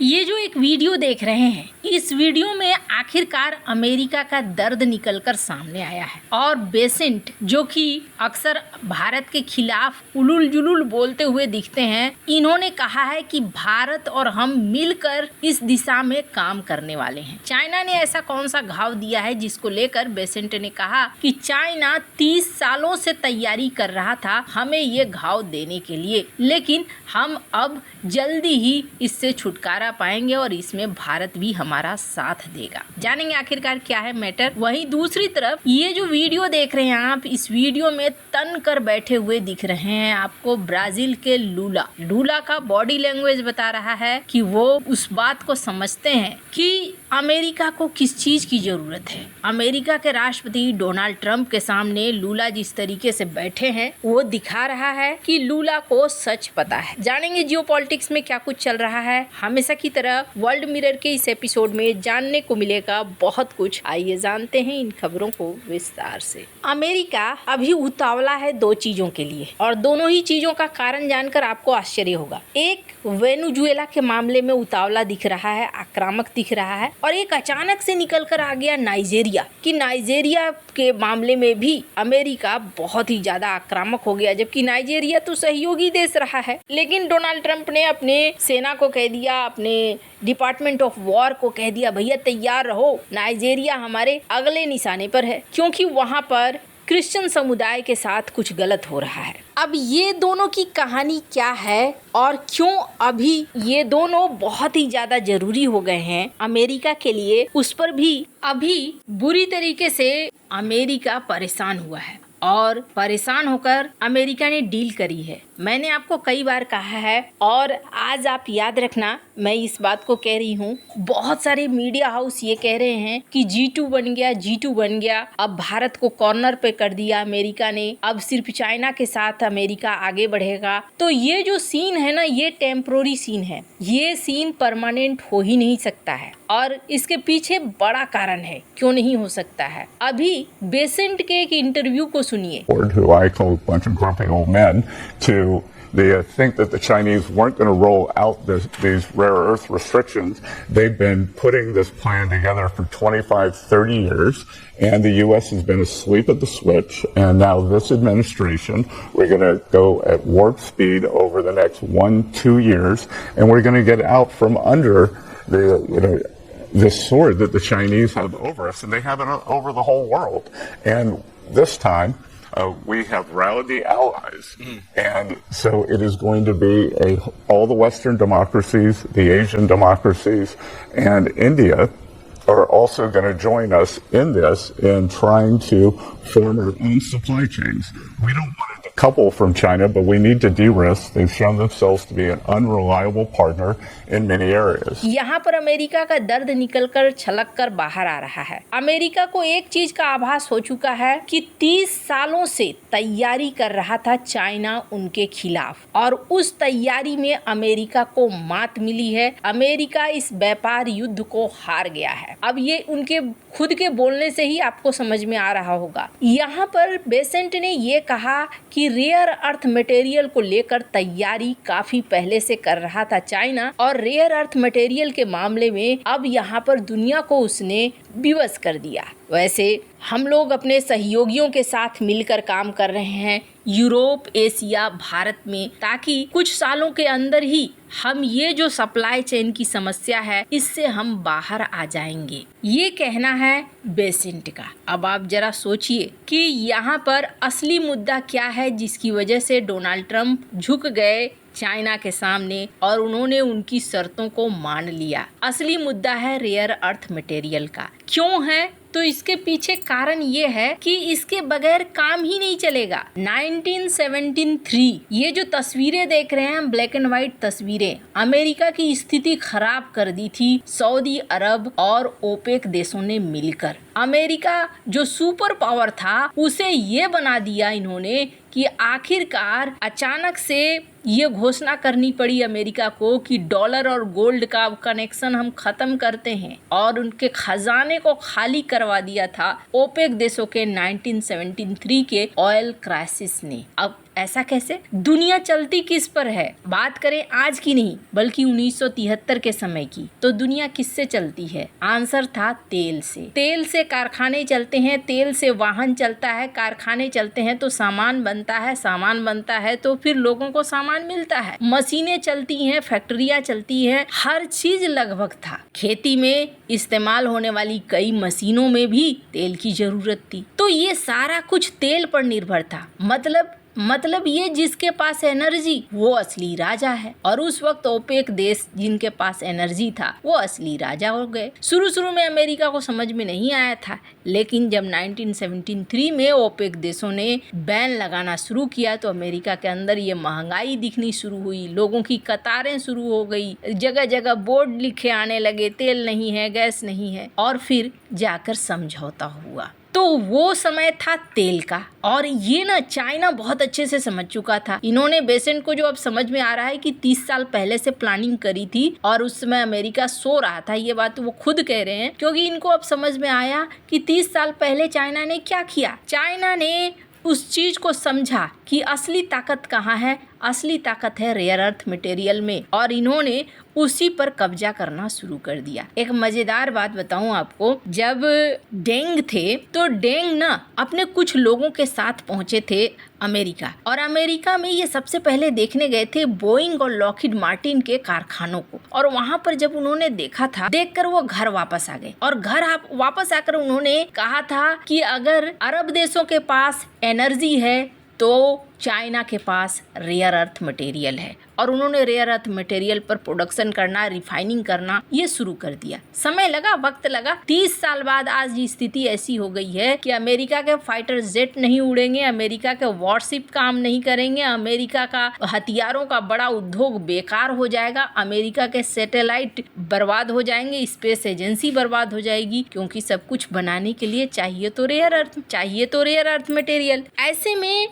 ये जो एक वीडियो देख रहे हैं, इस वीडियो में आखिरकार अमेरिका का दर्द निकलकर सामने आया है और बेसेंट जो कि अक्सर भारत के खिलाफ उलुल जुलुल बोलते हुए दिखते हैं, इन्होंने कहा है कि भारत और हम मिलकर इस दिशा में काम करने वाले हैं। चाइना ने ऐसा कौन सा घाव दिया है जिसको लेकर बेसेंट ने कहा कि चाइना 30 सालों से तैयारी कर रहा था हमें ये घाव देने के लिए, लेकिन हम अब जल्दी ही इससे छुटकारा पाएंगे और इसमें भारत भी हमारा साथ देगा। जानेंगे आखिरकार क्या है मैटर। वहीं दूसरी तरफ ये जो वीडियो देख रहे हैं आप, इस वीडियो में तन कर बैठे हुए दिख रहे हैं आपको ब्राजील के लूला का बॉडी लैंग्वेज बता रहा है कि वो उस बात को समझते हैं कि अमेरिका को किस चीज की जरूरत है। अमेरिका के राष्ट्रपति डोनाल्ड ट्रंप के सामने लूला जिस तरीके से बैठे हैं वो दिखा रहा है कि लूला को सच पता है। जानेंगे जियोपॉलिटिक्स में क्या कुछ चल रहा है। हमेशा की तरह वर्ल्ड मिरर के इस एपिसोड में जानने को मिलेगा बहुत कुछ। आइए जानते हैं इन खबरों को विस्तार से। अमेरिका अभी उतावला है दो चीजों के लिए और दोनों ही चीजों का कारण जानकर आपको आश्चर्य होगा। एक वेनेजुएला के मामले में उतावला दिख रहा है, आक्रामक दिख रहा है, और एक अचानक से निकल कर आ गया नाइजीरिया कि नाइजीरिया के मामले में भी अमेरिका बहुत ही ज्यादा आक्रामक हो गया, जबकि नाइजीरिया तो सहयोगी देश रहा है। लेकिन डोनाल्ड ट्रंप ने अपने सेना को कह दिया, अपने डिपार्टमेंट ऑफ वॉर को कह दिया, भैया तैयार रहो, नाइजीरिया हमारे अगले निशाने पर है, क्योंकि वहां पर क्रिश्चियन समुदाय के साथ कुछ गलत हो रहा है। अब ये दोनों की कहानी क्या है और क्यों अभी ये दोनों बहुत ही ज्यादा जरूरी हो गए हैं अमेरिका के लिए, उस पर भी अभी बुरी तरीके से अमेरिका परेशान हुआ है और परेशान होकर अमेरिका ने डील करी है। मैंने आपको कई बार कहा है और आज आप याद रखना, मैं इस बात को कह रही हूँ। बहुत सारे मीडिया हाउस ये कह रहे हैं कि G2 बन गया, G2 बन गया, अब भारत को कॉर्नर पे कर दिया अमेरिका ने, अब सिर्फ चाइना के साथ अमेरिका आगे बढ़ेगा। तो ये जो सीन है ना, ये टेम्पोररी सीन है, ये सीन परमानेंट हो ही नहीं सकता है और इसके पीछे बड़ा कारण है क्यों नहीं हो सकता है। अभी बेसेंट के एक इंटरव्यू को सुनिए। They think that the Chinese weren't going to roll out these rare earth restrictions. They've been putting this plan together for 25, 30 years, and the U.S. has been asleep at the switch. And now this administration, we're going to go at warp speed over the next 1-2 years, and we're going to get out from under the sword that the Chinese have over us, and they have it over the whole world. And this time, we have rallied the allies, and so it is going to be all the Western democracies, the Asian democracies, and India are also going to join us in this in trying to form our own supply chains. We don't want to decouple from China, but we need to de-risk. They've shown themselves to be an unreliable partner in many areas. यहाँ पर America का दर्द निकलकर छलक कर बाहर आ रहा है। अमेरिका को एक चीज का आभास हो चुका है कि 30 सालों से तैयारी कर रहा था चाइना उनके खिलाफ और उस तैयारी में अमेरिका को मात मिली है। अमेरिका इस व्यापार युद्ध को हार गया है। अब ये उनके खुद के बोलने से ही आपको समझ में आ रहा होगा। यहाँ पर बेसेंट ने ये कहा कि रेयर अर्थ मटेरियल को लेकर तैयारी काफी पहले से कर रहा था चाइना, और रेयर अर्थ मटेरियल के मामले में अब यहाँ पर दुनिया को उसने विवश कर दिया। वैसे हम लोग अपने सहयोगियों के साथ मिलकर काम कर रहे हैं यूरोप, एशिया, भारत में, ताकि कुछ सालों के अंदर ही हम ये जो सप्लाई चेन की समस्या है इससे हम बाहर आ जाएंगे। ये कहना है बेसेंट का। अब आप जरा सोचिए कि यहाँ पर असली मुद्दा क्या है जिसकी वजह से डोनाल्ड ट्रंप झुक गए चाइना के सामने और उन्होंने उनकी शर्तों को मान लिया। असली मुद्दा है रेयर अर्थ मटेरियल का। क्यों है? तो इसके पीछे कारण ये है कि इसके बगैर काम ही नहीं चलेगा। 1973 ये जो तस्वीरें देख रहे हैं, ब्लैक एंड व्हाइट तस्वीरें, अमेरिका की स्थिति खराब कर दी थी सऊदी अरब और ओपेक देशों ने मिलकर। अमेरिका जो सुपर पावर था उसे ये बना दिया इन्होंने कि आखिरकार अचानक से ये घोषणा करनी पड़ी अमेरिका को कि डॉलर और गोल्ड का कनेक्शन हम खत्म करते हैं, और उनके खजाने को खाली करवा दिया था ओपेक देशों के 1973 के ऑयल क्राइसिस ने। अब ऐसा कैसे? दुनिया चलती किस पर है? बात करें आज की नहीं बल्कि 1973 के समय की, तो दुनिया किससे चलती है? आंसर था तेल से। तेल से कारखाने चलते हैं, तेल से वाहन चलता है, कारखाने चलते हैं तो सामान बनता है, सामान बनता है तो फिर लोगों को सामान मिलता है, मशीनें चलती हैं, फैक्ट्रियां चलती हैं, हर चीज लगभग था। खेती में इस्तेमाल होने वाली कई मशीनों में भी तेल की जरूरत थी। तो ये सारा कुछ तेल पर निर्भर था। मतलब ये जिसके पास एनर्जी वो असली राजा है। और उस वक्त ओपेक देश जिनके पास एनर्जी था वो असली राजा हो गए। शुरू में अमेरिका को समझ में नहीं आया था, लेकिन जब 1973 में ओपेक देशों ने बैन लगाना शुरू किया तो अमेरिका के अंदर ये महंगाई दिखनी शुरू हुई, लोगों की कतारें शुरू हो गई, जगह जगह बोर्ड लिखे आने लगे, तेल नहीं है, गैस नहीं है, और फिर जाकर समझौता हुआ। तो वो समय था तेल का, और ये ना चाइना बहुत अच्छे से समझ चुका था। इन्होंने बेसेंट को, जो अब समझ में आ रहा है कि 30 साल पहले से प्लानिंग करी थी और उस समय अमेरिका सो रहा था, ये बात वो खुद कह रहे हैं, क्योंकि इनको अब समझ में आया कि 30 साल पहले चाइना ने क्या किया। चाइना ने उस चीज को समझा कि असली ताकत कहाँ है। असली ताकत है रेयर अर्थ मटेरियल में, और इन्होंने उसी पर कब्जा करना शुरू कर दिया। एक मजेदार बात बताऊं आपको, जब डेंग थे तो डेंग ना अपने कुछ लोगों के साथ पहुंचे थे अमेरिका, और अमेरिका में ये सबसे पहले देखने गए थे बोइंग और लॉकहीड मार्टिन के कारखानों को। और वहां पर जब उन्होंने देखा था, देखकर वो घर वापस आ गए, और घर वापस आकर उन्होंने कहा था कि अगर अरब देशों के पास एनर्जी है तो चाइना के पास रेयर अर्थ मटेरियल है, और उन्होंने रेयर अर्थ मटेरियल पर प्रोडक्शन करना, रिफाइनिंग करना ये शुरू कर दिया। समय लगा, वक्त लगा। 30 साल बाद आज स्थिति ऐसी हो गई है कि अमेरिका के फाइटर जेट नहीं उड़ेंगे, अमेरिका के वॉरशिप काम नहीं करेंगे, अमेरिका का हथियारों का बड़ा उद्योग बेकार हो जाएगा, अमेरिका के सैटेलाइट बर्बाद हो जाएंगे, स्पेस एजेंसी बर्बाद हो जाएगी, क्योंकि सब कुछ बनाने के लिए चाहिए तो रेयर अर्थ मटेरियल। ऐसे में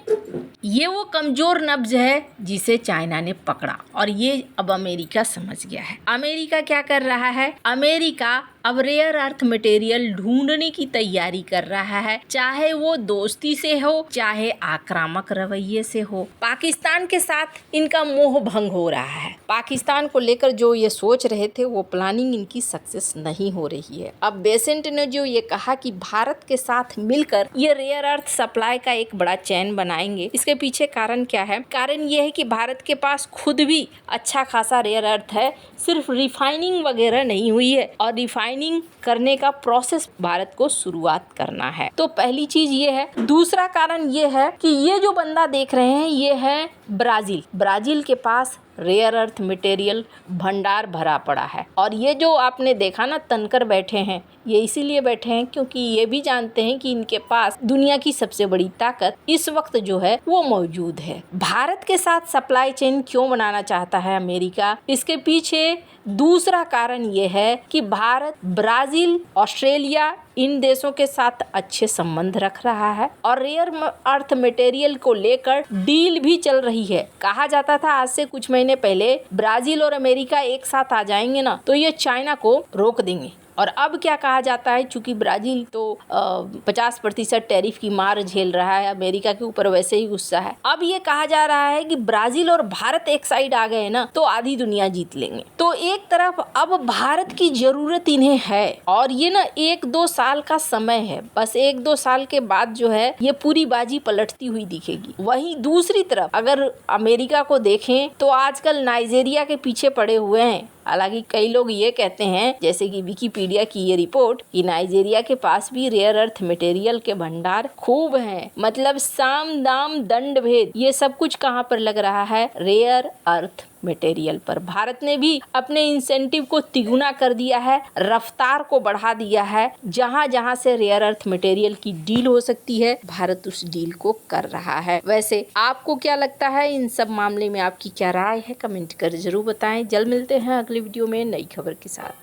ये वो कमजोर नब्ज है जिसे चाइना ने पकड़ा, और ये अब अमेरिका समझ गया है। अमेरिका क्या कर रहा है? अमेरिका अब रेयर अर्थ मटेरियल ढूंढने की तैयारी कर रहा है, चाहे वो दोस्ती से हो, चाहे आक्रामक रवैये से हो। पाकिस्तान के साथ इनका मोह भंग हो रहा है। पाकिस्तान को लेकर जो ये सोच रहे थे वो प्लानिंग इनकी सक्सेस नहीं हो रही है। अब बेसेंट ने जो ये कहा कि भारत के साथ मिलकर ये रेयर अर्थ सप्लाई का एक बड़ा चैन बनाएंगे, इसके पीछे कारण क्या है? कारण ये है कि भारत के पास खुद भी अच्छा खासा रेयर अर्थ है, सिर्फ रिफाइनिंग वगैरह नहीं हुई है, और रिफाइनिंग करने का प्रोसेस भारत को शुरुआत करना है। तो पहली चीज ये है। दूसरा कारण ये है कि ये जो बंदा देख रहे हैं ये है ब्राजील के पास रेयर अर्थ मटेरियल भंडार भरा पड़ा है, और ये जो आपने देखा ना तनकर बैठे हैं, ये इसीलिए बैठे हैं क्योंकि ये भी जानते हैं कि इनके पास दुनिया की सबसे बड़ी ताकत इस वक्त जो है वो मौजूद है। भारत के साथ सप्लाई चेन क्यों बनाना चाहता है अमेरिका? इसके पीछे दूसरा कारण ये है कि भारत, ब्राजील, ऑस्ट्रेलिया इन देशों के साथ अच्छे संबंध रख रहा है, और रेयर अर्थ मटेरियल को लेकर डील भी चल रही है। कहा जाता था आज से कुछ महीने पहले ब्राजील और अमेरिका एक साथ आ जाएंगे ना तो ये चाइना को रोक देंगे, और अब क्या कहा जाता है, चूंकि ब्राजील तो 50% टैरिफ की मार झेल रहा है, अमेरिका के ऊपर वैसे ही गुस्सा है, अब ये कहा जा रहा है कि ब्राजील और भारत एक साइड आ गए ना तो आधी दुनिया जीत लेंगे। तो एक तरफ अब भारत की जरूरत इन्हें है, और ये ना 1-2 साल का समय है, बस 1-2 साल के बाद जो है ये पूरी बाजी पलटती हुई दिखेगी। वहीं दूसरी तरफ अगर अमेरिका को देखें तो आजकल नाइजीरिया के पीछे पड़े हुए हैं। हालांकि कई लोग ये कहते हैं, जैसे कि विकिपीडिया की ये रिपोर्ट, कि नाइजीरिया के पास भी रेयर अर्थ मटेरियल के भंडार खूब हैं। मतलब साम दाम दंड भेद ये सब कुछ कहाँ पर लग रहा है? रेयर अर्थ मटेरियल पर। भारत ने भी अपने इंसेंटिव को तिगुना कर दिया है, रफ्तार को बढ़ा दिया है। जहां जहां से रेयर अर्थ मटेरियल की डील हो सकती है भारत उस डील को कर रहा है। वैसे आपको क्या लगता है इन सब मामले में? आपकी क्या राय है? कमेंट कर जरूर बताएं। जल्द मिलते हैं अगली वीडियो में नई खबर के साथ।